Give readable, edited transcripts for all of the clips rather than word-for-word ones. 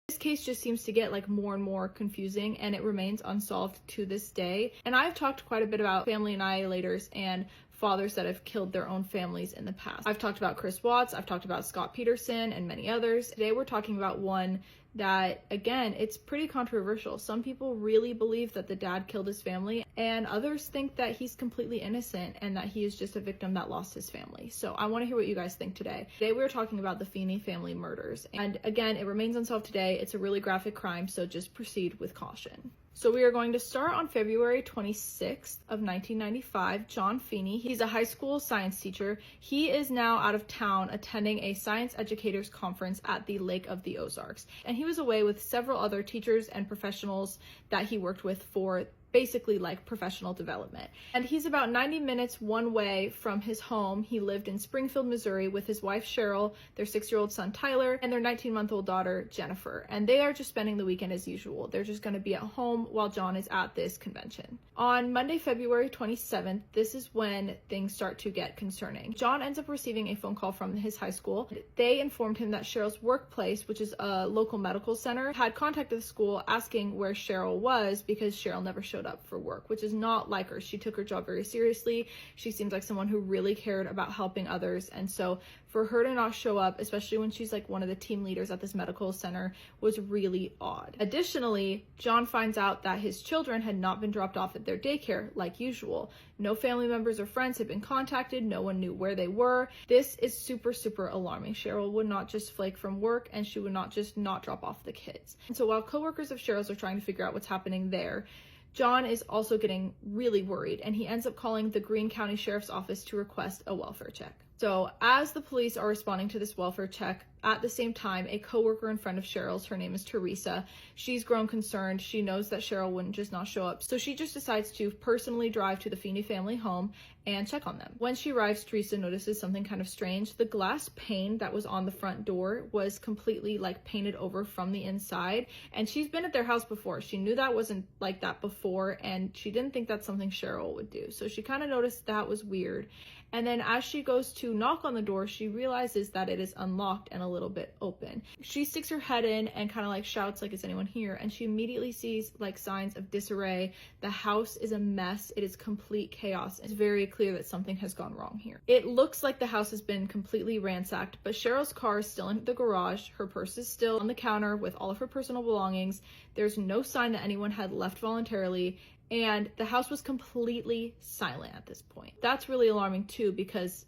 This case just seems to get like more and more confusing, and it remains unsolved to this day. And I've talked quite a bit about family annihilators and fathers that have killed their own families in the past. I've talked about Chris Watts, I've talked about Scott Peterson, and many others. Today we're talking about one that, again, it's pretty controversial. Some people really believe that the dad killed his family, and others think that he's completely innocent and that he is just a victim that lost his family. So I want to hear what you guys think today. Today we're talking about the Feeney family murders. And again, it remains unsolved today. It's a really graphic crime, so just proceed with caution. So we are going to start on February 26th of 1995. John Feeney, he's a high school science teacher. He is now out of town attending a science educators conference at the Lake of the Ozarks. And he was away with several other teachers and professionals that he worked with for basically like professional development. And he's about 90 minutes one way from his home. He lived in Springfield, Missouri with his wife Cheryl, their 6-year-old son Tyler, and their 19-month-old daughter Jennifer. And they are just spending the weekend as usual. They're just going to be at home while John is at this convention. On Monday, February 27th, this is when things start to get concerning. John ends up receiving a phone call from his high school. They informed him that Cheryl's workplace, which is a local medical center, had contacted the school asking where Cheryl was because Cheryl never showed up for work, which is not like her. She took her job very seriously. She seems like someone who really cared about helping others. And so for her to not show up, especially when she's like one of the team leaders at this medical center, was really odd. Additionally, John finds out that his children had not been dropped off at their daycare like usual. No family members or friends had been contacted. No one knew where they were. This is super, super alarming. Cheryl would not just flake from work, and she would not just not drop off the kids. And so while coworkers of Cheryl's are trying to figure out what's happening there, John is also getting really worried, and he ends up calling the Greene County Sheriff's Office to request a welfare check. So as the police are responding to this welfare check, at the same time, a coworker and friend of Cheryl's, her name is Teresa, she's grown concerned. She knows that Cheryl wouldn't just not show up. So she just decides to personally drive to the Feeney family home and check on them. When she arrives, Teresa notices something kind of strange. The glass pane that was on the front door was completely like painted over from the inside. And she's been at their house before. She knew that wasn't like that before, and she didn't think that's something Cheryl would do. So she kind of noticed that was weird. And then as she goes to knock on the door, she realizes that it is unlocked and a little bit open. She sticks her head in and kind of like shouts like, is anyone here? And she immediately sees like signs of disarray. The house is a mess. It is complete chaos. It's very clear that something has gone wrong here. It looks like the house has been completely ransacked, but Cheryl's car is still in the garage. Her purse is still on the counter with all of her personal belongings. There's no sign that anyone had left voluntarily. And the house was completely silent at this point. That's really alarming too, because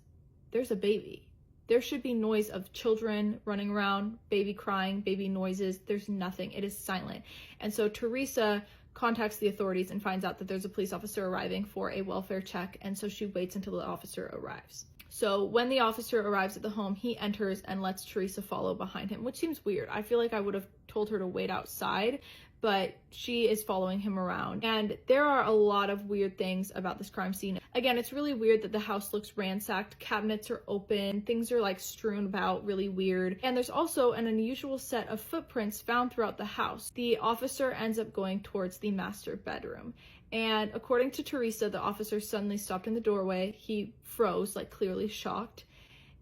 there's a baby. There should be noise of children running around, baby crying, baby noises. There's nothing. It is silent. And so Teresa contacts the authorities and finds out that there's a police officer arriving for a welfare check. And so she waits until the officer arrives. So when the officer arrives at the home, he enters and lets Teresa follow behind him, which seems weird. I feel like I would have told her to wait outside, but she is following him around. And there are a lot of weird things about this crime scene. Again, it's really weird that the house looks ransacked. Cabinets are open. Things are like strewn about, really weird. And there's also an unusual set of footprints found throughout the house. The officer ends up going towards the master bedroom. And according to Teresa, the officer suddenly stopped in the doorway. He froze, like clearly shocked.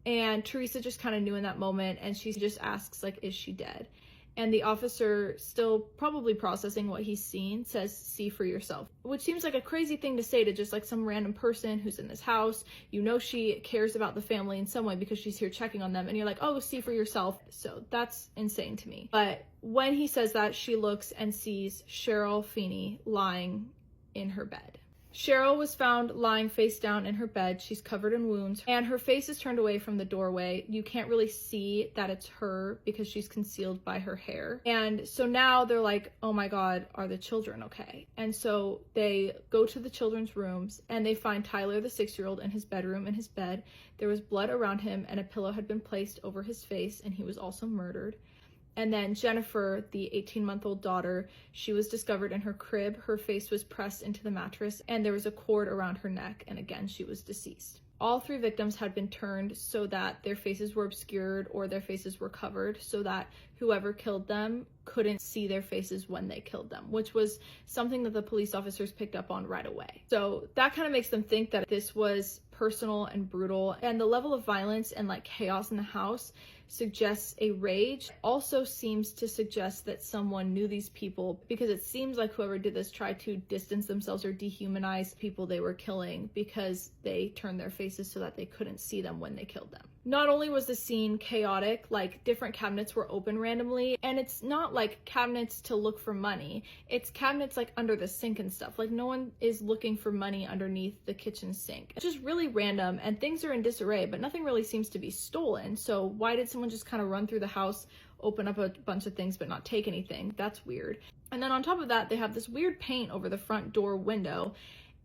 And Teresa just kind of knew in that moment, and she just asks, like, is she dead? And the officer, still probably processing what he's seen, says, see for yourself. Which seems like a crazy thing to say to just like some random person who's in this house. You know she cares about the family in some way because she's here checking on them. And you're like, oh, see for yourself. So that's insane to me. But when he says that, she looks and sees Cheryl Feeney lying in her bed. Cheryl was found lying face down in her bed. She's covered in wounds, and her face is turned away from the doorway. You can't really see that it's her because she's concealed by her hair. And so now they're like, oh my God, are the children okay? And so they go to the children's rooms, and they find Tyler, the 6-year-old, in his bedroom in his bed. There was blood around him, and a pillow had been placed over his face, and he was also murdered. And then Jennifer, the 18-month-old daughter, she was discovered in her crib. Her face was pressed into the mattress, and there was a cord around her neck, and again, she was deceased. All 3 victims had been turned so that their faces were obscured or their faces were covered so that whoever killed them couldn't see their faces when they killed them, which was something that the police officers picked up on right away. So that kind of makes them think that this was personal and brutal, and the level of violence and like chaos in the house suggests a rage. It also seems to suggest that someone knew these people, because it seems like whoever did this tried to distance themselves or dehumanize people they were killing because they turned their faces so that they couldn't see them when they killed them. Not only was the scene chaotic, like different cabinets were open randomly, and it's not like cabinets to look for money, it's cabinets like under the sink and stuff. Like no one is looking for money underneath the kitchen sink. It's just really random, and things are in disarray, but nothing really seems to be stolen. So why did someone just kind of run through the house, open up a bunch of things but not take anything? That's weird. And then on top of that, they have this weird paint over the front door window.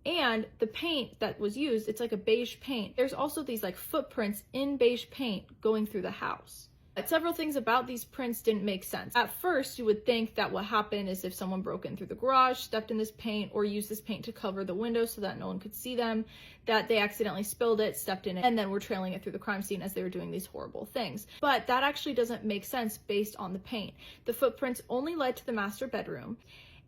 And the paint that was used, it's like a beige paint. There's also these like footprints in beige paint going through the house. But several things about these prints didn't make sense. At first, you would think that what happened is if someone broke in through the garage, stepped in this paint, or used this paint to cover the windows so that no one could see them, that they accidentally spilled it, stepped in it, and then were trailing it through the crime scene as they were doing these horrible things. But that actually doesn't make sense based on the paint. The footprints only led to the master bedroom.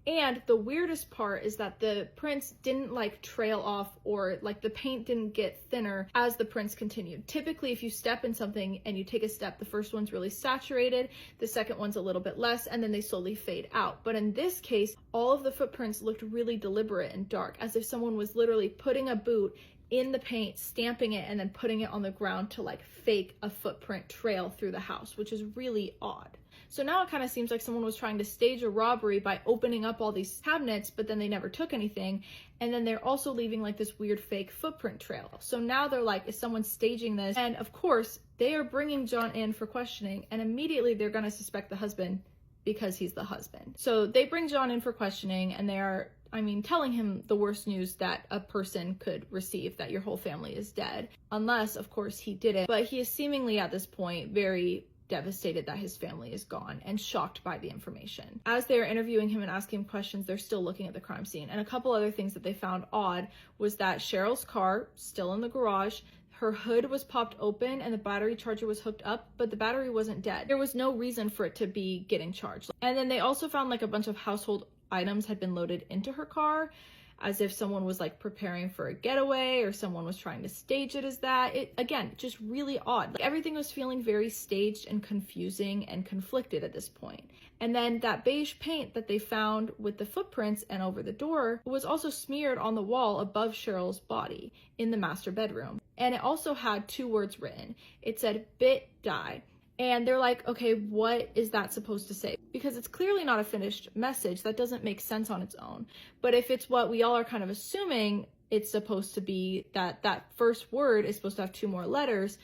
And the weirdest part is that the prints didn't like trail off, or like the paint didn't get thinner as the prints continued. Typically, if you step in something and you take a step, the first one's really saturated, the second one's a little bit less, and then they slowly fade out. But in this case, all of the footprints looked really deliberate and dark, as if someone was literally putting a boot in the paint, stamping it, and then putting it on the ground to like fake a footprint trail through the house, which is really odd. So now it kind of seems like someone was trying to stage a robbery by opening up all these cabinets, but then they never took anything. And then they're also leaving like this weird fake footprint trail. So now they're like, is someone staging this? And of course, they are bringing John in for questioning, and immediately they're going to suspect the husband because he's the husband. So they bring John in for questioning, and they are, telling him the worst news that a person could receive, that your whole family is dead. Unless, of course, he did it. But he is seemingly at this point very devastated that his family is gone and shocked by the information. As they're interviewing him and asking him questions, they're still looking at the crime scene. And a couple other things that they found odd was that Cheryl's car, still in the garage, her hood was popped open and the battery charger was hooked up, but the battery wasn't dead. There was no reason for it to be getting charged. And then they also found like a bunch of household items had been loaded into her car, as if someone was like preparing for a getaway or someone was trying to stage it as that. It, again, just really odd. Like, everything was feeling very staged and confusing and conflicted at this point. And then that beige paint that they found with the footprints and over the door was also smeared on the wall above Cheryl's body in the master bedroom. And it also had 2 words written. It said, "Bit die." And they're like, okay, what is that supposed to say? Because it's clearly not a finished message. That doesn't make sense on its own. But if it's what we all are kind of assuming it's supposed to be, that that first word is supposed to have 2 more letters,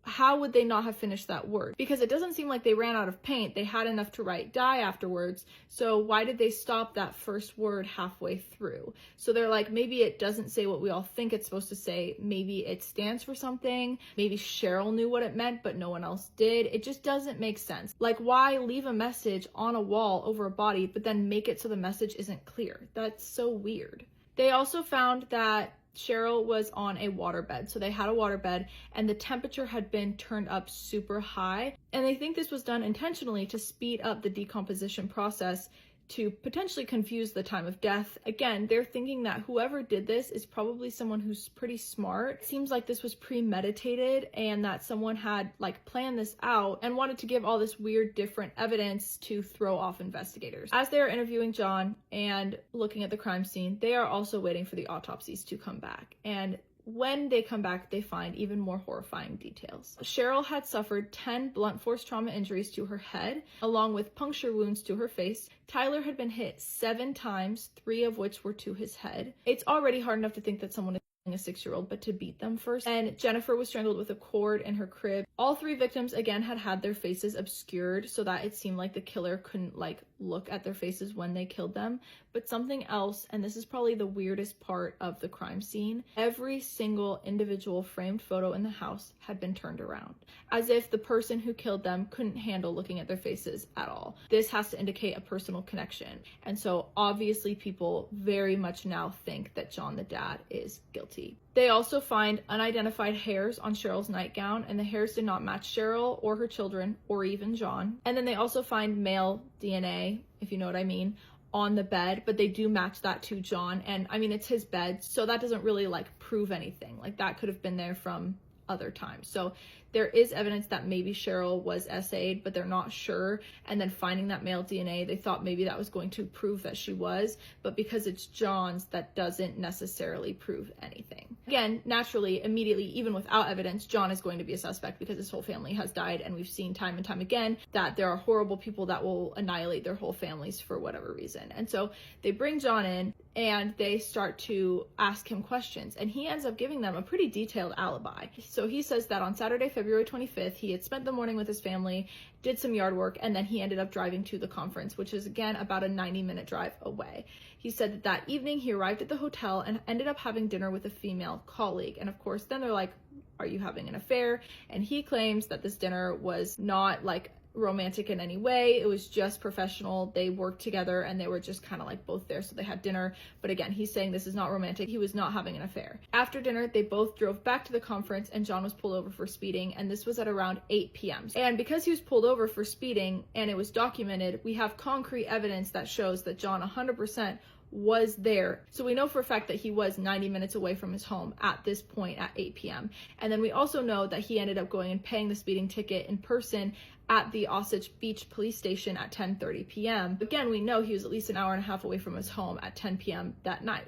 how would they not have finished that word? Because it doesn't seem like they ran out of paint. They had enough to write die afterwards. So why did they stop that first word halfway through? So they're like, maybe it doesn't say what we all think it's supposed to say. Maybe it stands for something. Maybe Cheryl knew what it meant, but no one else did. It just doesn't make sense. Like, why leave a message on a wall over a body, but then make it so the message isn't clear? That's so weird. They also found that Cheryl was on a waterbed. So they had a waterbed and the temperature had been turned up super high. And they think this was done intentionally to speed up the decomposition process to potentially confuse the time of death. Again, they're thinking that whoever did this is probably someone who's pretty smart. It seems like this was premeditated and that someone had like planned this out and wanted to give all this weird different evidence to throw off investigators. As they are interviewing John and looking at the crime scene, they are also waiting for the autopsies to come back. And when they come back, they find even more horrifying details. Cheryl had suffered 10 blunt force trauma injuries to her head, along with puncture wounds to her face. Tyler had been hit 7 times, 3 of which were to his head. It's already hard enough to think that someone is a 6-year-old, but to beat them first. And Jennifer was strangled with a cord in her crib. All 3 victims, again, had their faces obscured so that it seemed like the killer couldn't look at their faces when they killed them. But something else, and this is probably the weirdest part of the crime scene, every single individual framed photo in the house had been turned around, as if the person who killed them couldn't handle looking at their faces at all. This has to indicate a personal connection. And so obviously people very much now think that John the dad is guilty. They also find unidentified hairs on Cheryl's nightgown, and the hairs did not match Cheryl or her children or even John. And then they also find male DNA, if you know what I mean, on the bed, but they do match that to John. And it's his bed, so that doesn't really prove anything. That could have been there from other times. So There is evidence that maybe Cheryl was SA'd, but they're not sure. And then finding that male DNA, they thought maybe that was going to prove that she was, but because it's John's, that doesn't necessarily prove anything. Again, naturally, immediately, even without evidence, John is going to be a suspect because his whole family has died, and we've seen time and time again that there are horrible people that will annihilate their whole families for whatever reason. And so they bring John in and they start to ask him questions, and he ends up giving them a pretty detailed alibi. So he says that on Saturday, February 25th, he had spent the morning with his family, did some yard work, and then he ended up driving to the conference, which is again about a 90-minute drive away. He said that that evening he arrived at the hotel and ended up having dinner with a female colleague. And of course, then they're like, are you having an affair? And he claims that this dinner was not like romantic in any way. It was just professional. They worked together and they were just kind of like both there, so they had dinner. But again, he's saying this is not romantic. He was not having an affair. After dinner, they both drove back to the conference and John was pulled over for speeding, and this was at around 8 p.m. And because he was pulled over for speeding and it was documented, we have concrete evidence that shows that John 100% was there. So we know for a fact that he was 90 minutes away from his home at this point at 8 p.m. And then we also know that he ended up going and paying the speeding ticket in person at the Osage Beach police station at 10:30 p.m. Again, we know he was at least an hour and a half away from his home at 10 p.m. that night.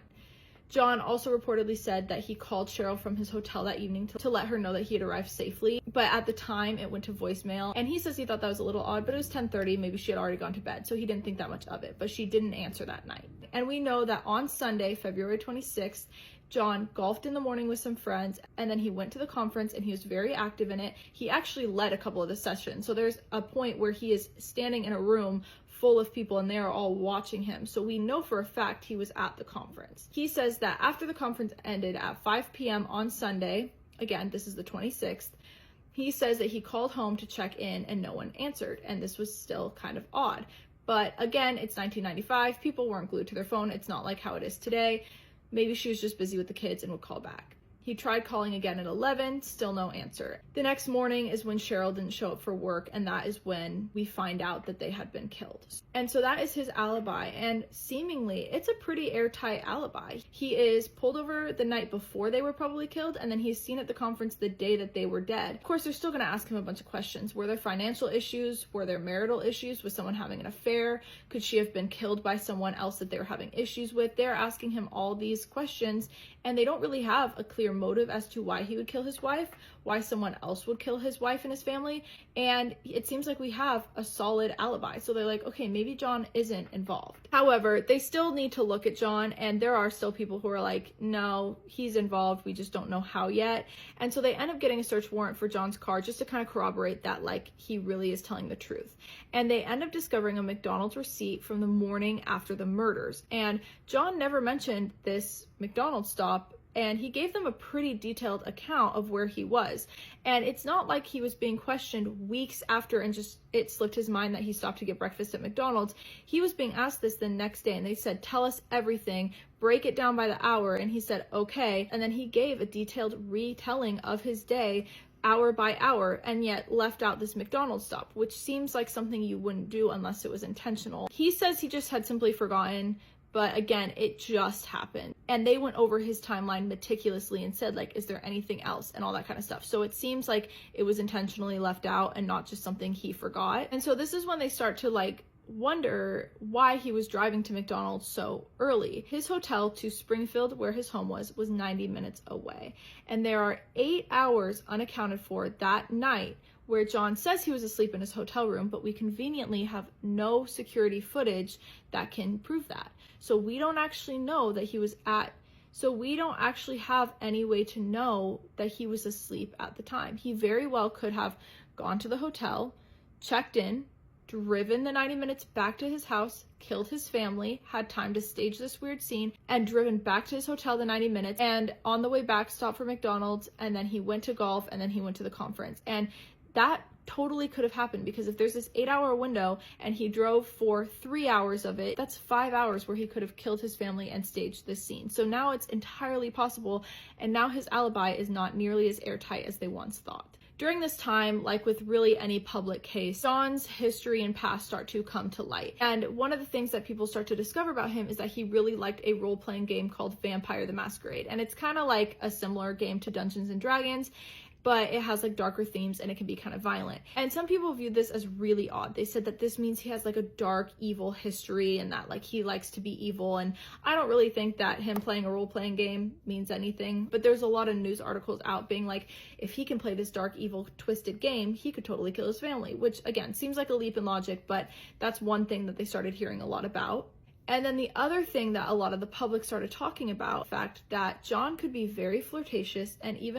John also reportedly said that he called Cheryl from his hotel that evening to let her know that he had arrived safely, but at the time it went to voicemail, and he says he thought that was a little odd, but it was 10:30, maybe she had already gone to bed, so he didn't think that much of it, but she didn't answer that night. And we know that on Sunday, February 26th, John golfed in the morning with some friends, and then he went to the conference and he was very active in it. He actually led a couple of the sessions, so there's a point where he is standing in a room full of people and they are all watching him. So we know for a fact he was at the conference. He says that after the conference ended at 5 p.m. on Sunday, again, this is the 26th, he says that he called home to check in and no one answered. And this was still kind of odd. But again, it's 1995. People weren't glued to their phone. It's not like how it is today. Maybe she was just busy with the kids and would call back. He tried calling again at 11, still no answer. The next morning is when Cheryl didn't show up for work, and that is when we find out that they had been killed. And so that is his alibi, and seemingly it's a pretty airtight alibi. He is pulled over the night before they were probably killed, and then he's seen at the conference the day that they were dead. Of course, they're still gonna ask him a bunch of questions. Were there financial issues? Were there marital issues? Was someone having an affair? Could she have been killed by someone else that they were having issues with? They're asking him all these questions, and they don't really have a clear motive as to why he would kill his wife, why someone else would kill his wife and his family, and it seems like we have a solid alibi. So they're like, okay, maybe John isn't involved. However, they still need to look at John, and there are still people who are like, no, he's involved, we just don't know how yet. And so they end up getting a search warrant for John's car just to kind of corroborate that like he really is telling the truth. And they end up discovering a McDonald's receipt from the morning after the murders, and John never mentioned this McDonald's stop, and he gave them a pretty detailed account of where he was. And it's not like he was being questioned weeks after and just it slipped his mind that he stopped to get breakfast at McDonald's. He was being asked this the next day, and they said, tell us everything, break it down by the hour. And he said, okay. And then he gave a detailed retelling of his day hour by hour, and yet left out this McDonald's stop, which seems like something you wouldn't do unless it was intentional. He says he just had simply forgotten, but again, it just happened. And they went over his timeline meticulously and said, like, is there anything else and all that kind of stuff. So it seems like it was intentionally left out and not just something he forgot. And so this is when they start to like wonder why he was driving to McDonald's so early. His hotel to Springfield, where his home was 90 minutes away. And there are 8 hours unaccounted for that night where John says he was asleep in his hotel room, but we conveniently have no security footage that can prove that. So we don't actually know that he was we don't actually have any way to know that he was asleep at the time. He very well could have gone to the hotel, checked in, driven the 90 minutes back to his house, killed his family, had time to stage this weird scene, and driven back to his hotel the 90 minutes, and on the way back stopped for McDonald's, and then he went to golf, and then he went to the conference. And that totally could have happened, because if there's this 8-hour window and he drove for 3 hours of it, that's 5 hours where he could have killed his family and staged this scene. So now it's entirely possible, and now his alibi is not nearly as airtight as they once thought. During this time, like with really any public case, John's history and past start to come to light. And one of the things that people start to discover about him is that he really liked a role-playing game called Vampire the Masquerade. And it's kind of like a similar game to Dungeons and Dragons. but it has like darker themes and it can be kind of violent. And some people viewed this as really odd. They said that this means he has like a dark, evil history and that like he likes to be evil. And I don't really think that him playing a role-playing game means anything, but there's a lot of news articles out being like, if he can play this dark, evil, twisted game, he could totally kill his family, which again, seems like a leap in logic, but that's one thing that they started hearing a lot about. And then the other thing that a lot of the public started talking about, the fact that John could be very flirtatious and even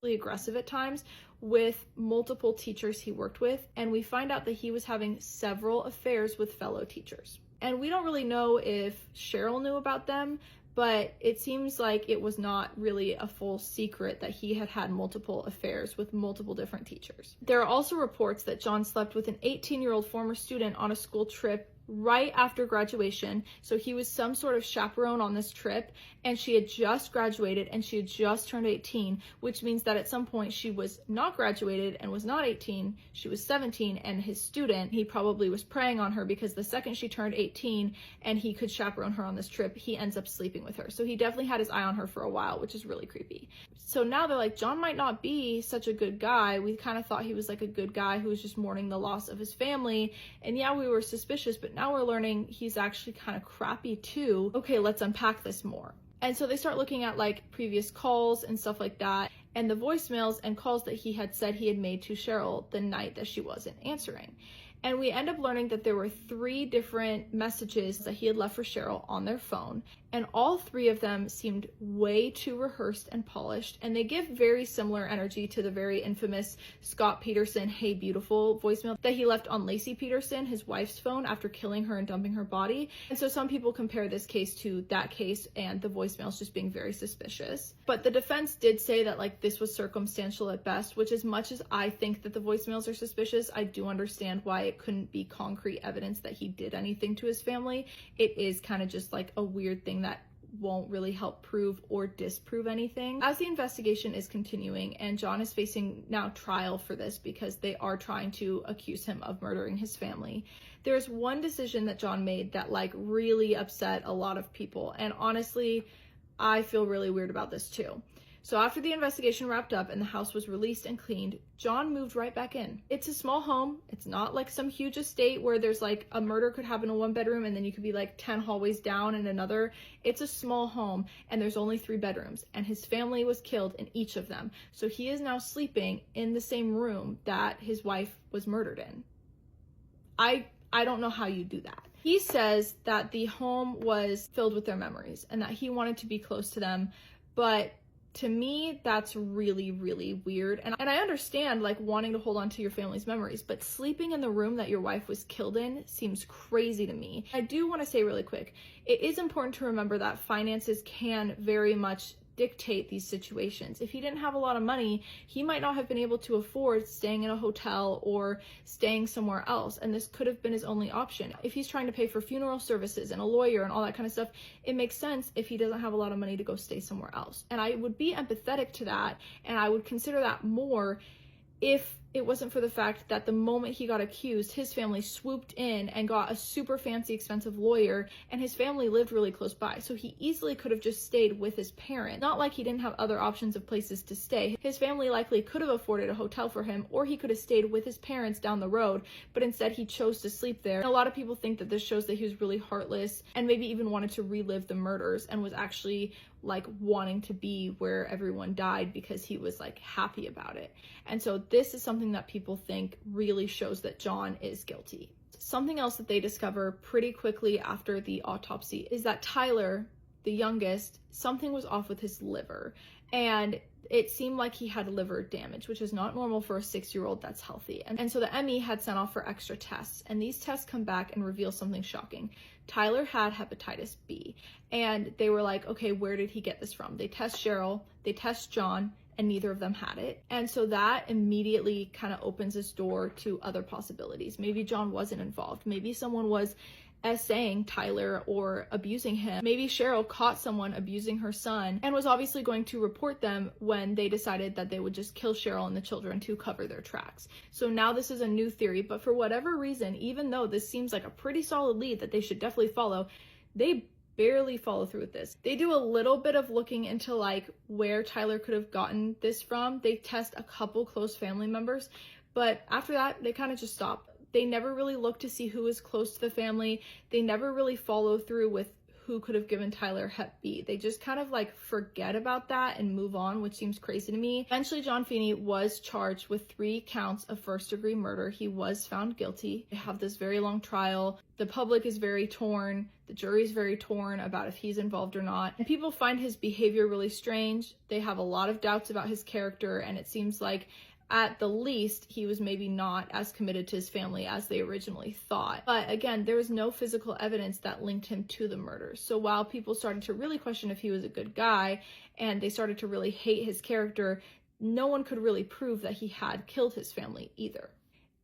aggressive at times with multiple teachers he worked with, and we find out that he was having several affairs with fellow teachers. And we don't really know if Cheryl knew about them, but it seems like it was not really a full secret that he had had multiple affairs with multiple different teachers. There are also reports that John slept with an 18-year-old former student on a school trip right after graduation. So he was some sort of chaperone on this trip, and she had just graduated and she had just turned 18, which means that at some point she was not graduated and was not 18, she was 17, and his student, he probably was preying on her because the second she turned 18 and he could chaperone her on this trip, he ends up sleeping with her. So he definitely had his eye on her for a while, which is really creepy. So now they're like, John might not be such a good guy. We kind of thought he was like a good guy who was just mourning the loss of his family. And yeah, we were suspicious, but now we're learning he's actually kind of crappy too. Okay, let's unpack this more. And so they start looking at like previous calls and stuff like that, and the voicemails and calls that he had said he had made to Cheryl the night that she wasn't answering. And we end up learning that there were 3 different messages that he had left for Cheryl on their phone, and all 3 of them seemed way too rehearsed and polished, and they give very similar energy to the very infamous Scott Peterson "Hey Beautiful" voicemail that he left on Lacey Peterson, his wife's phone, after killing her and dumping her body. And so some people compare this case to that case and the voicemails just being very suspicious. But the defense did say that like this was circumstantial at best, which as much as I think that the voicemails are suspicious, I do understand why it couldn't be concrete evidence that he did anything to his family. It is kind of just like a weird thing that won't really help prove or disprove anything. As the investigation is continuing and John is facing now trial for this because they are trying to accuse him of murdering his family, there's one decision that John made that like really upset a lot of people, and honestly I feel really weird about this too. So after the investigation wrapped up and the house was released and cleaned, John moved right back in. It's a small home. It's not like some huge estate where there's like a murder could happen in one bedroom and then you could be like 10 hallways down in another. It's a small home and there's only 3 bedrooms, and his family was killed in each of them. So he is now sleeping in the same room that his wife was murdered in. I don't know how you do that. He says that the home was filled with their memories and that he wanted to be close to them, but to me, that's really, really weird. And I understand like wanting to hold on to your family's memories, but sleeping in the room that your wife was killed in seems crazy to me. I do want to say really quick, it is important to remember that finances can very much dictate these situations. If he didn't have a lot of money, he might not have been able to afford staying in a hotel or staying somewhere else, and this could have been his only option. If he's trying to pay for funeral services and a lawyer and all that kind of stuff, it makes sense if he doesn't have a lot of money to go stay somewhere else. And I would be empathetic to that, and I would consider that more if it wasn't for the fact that the moment he got accused, his family swooped in and got a super fancy, expensive lawyer, and his family lived really close by. So he easily could have just stayed with his parents. Not like he didn't have other options of places to stay. His family likely could have afforded a hotel for him, or he could have stayed with his parents down the road, but instead he chose to sleep there. And a lot of people think that this shows that he was really heartless and maybe even wanted to relive the murders and was actually like wanting to be where everyone died because he was like happy about it. And so this is something that people think really shows that John is guilty. Something else that they discover pretty quickly after the autopsy is that Tyler, the youngest, something was off with his liver, and it seemed like he had liver damage, which is not normal for a 6-year-old that's healthy. And so the ME had sent off for extra tests, and these tests come back and reveal something shocking. Tyler had hepatitis B, and they were like, okay, where did he get this from? They test Cheryl, they test John, and neither of them had it. And so that immediately kind of opens this door to other possibilities. Maybe John wasn't involved. Maybe someone was essaying Tyler or abusing him. Maybe Cheryl caught someone abusing her son and was obviously going to report them when they decided that they would just kill Cheryl and the children to cover their tracks. So now this is a new theory, but for whatever reason, even though this seems like a pretty solid lead that they should definitely follow, they barely follow through with this. They do a little bit of looking into like where Tyler could have gotten this from. They test a couple close family members, but after that, they kind of just stop. They never really look to see who was close to the family. They never really follow through with who could have given Tyler Hep B. They just kind of like forget about that and move on, which seems crazy to me. Eventually, John Feeney was charged with 3 counts of first-degree murder. He was found guilty. They have this very long trial. The public is very torn. The jury is very torn about if he's involved or not. And people find his behavior really strange. They have a lot of doubts about his character, and it seems like at the least, he was maybe not as committed to his family as they originally thought. But again, there was no physical evidence that linked him to the murders. So while people started to really question if he was a good guy and they started to really hate his character, no one could really prove that he had killed his family either.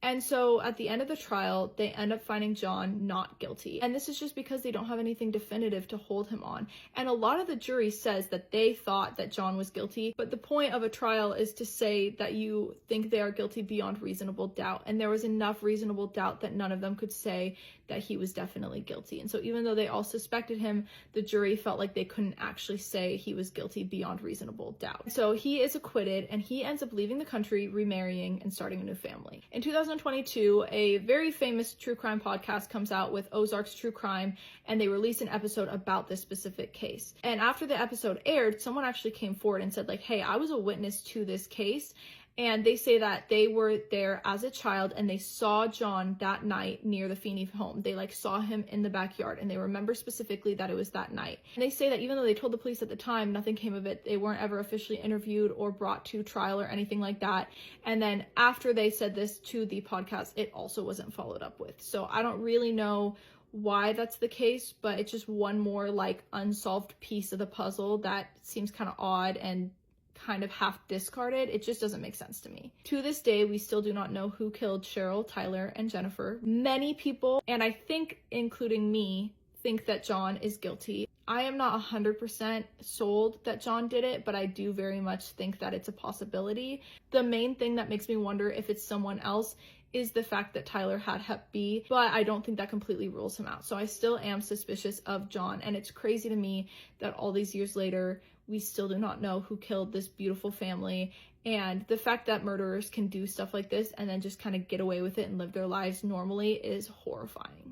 And so at the end of the trial, they end up finding John not guilty. And this is just because they don't have anything definitive to hold him on. And a lot of the jury says that they thought that John was guilty, but the point of a trial is to say that you think they are guilty beyond reasonable doubt. And there was enough reasonable doubt that none of them could say that he was definitely guilty. And so even though they all suspected him, the jury felt like they couldn't actually say he was guilty beyond reasonable doubt. So he is acquitted, and he ends up leaving the country, remarrying, and starting a new family. In 2022, a very famous true crime podcast comes out with Ozark's True Crime, and they release an episode about this specific case. And after the episode aired, someone actually came forward and said like, hey, I was a witness to this case. And they say that they were there as a child and they saw John that night near the Feeney home. They like saw him in the backyard, and they remember specifically that it was that night. And they say that even though they told the police at the time, nothing came of it. They weren't ever officially interviewed or brought to trial or anything like that. And then after they said this to the podcast, it also wasn't followed up with. So I don't really know why that's the case, but it's just one more like unsolved piece of the puzzle that seems kind of odd and kind of half discarded. It just doesn't make sense to me. To this day, we still do not know who killed Cheryl, Tyler, and Jennifer. Many people, and I think including me, think that John is guilty. I am not 100% sold that John did it, but I do very much think that it's a possibility. The main thing that makes me wonder if it's someone else is the fact that Tyler had Hep B, but I don't think that completely rules him out. So I still am suspicious of John, and it's crazy to me that all these years later, we still do not know who killed this beautiful family. And the fact that murderers can do stuff like this and then just kind of get away with it and live their lives normally is horrifying.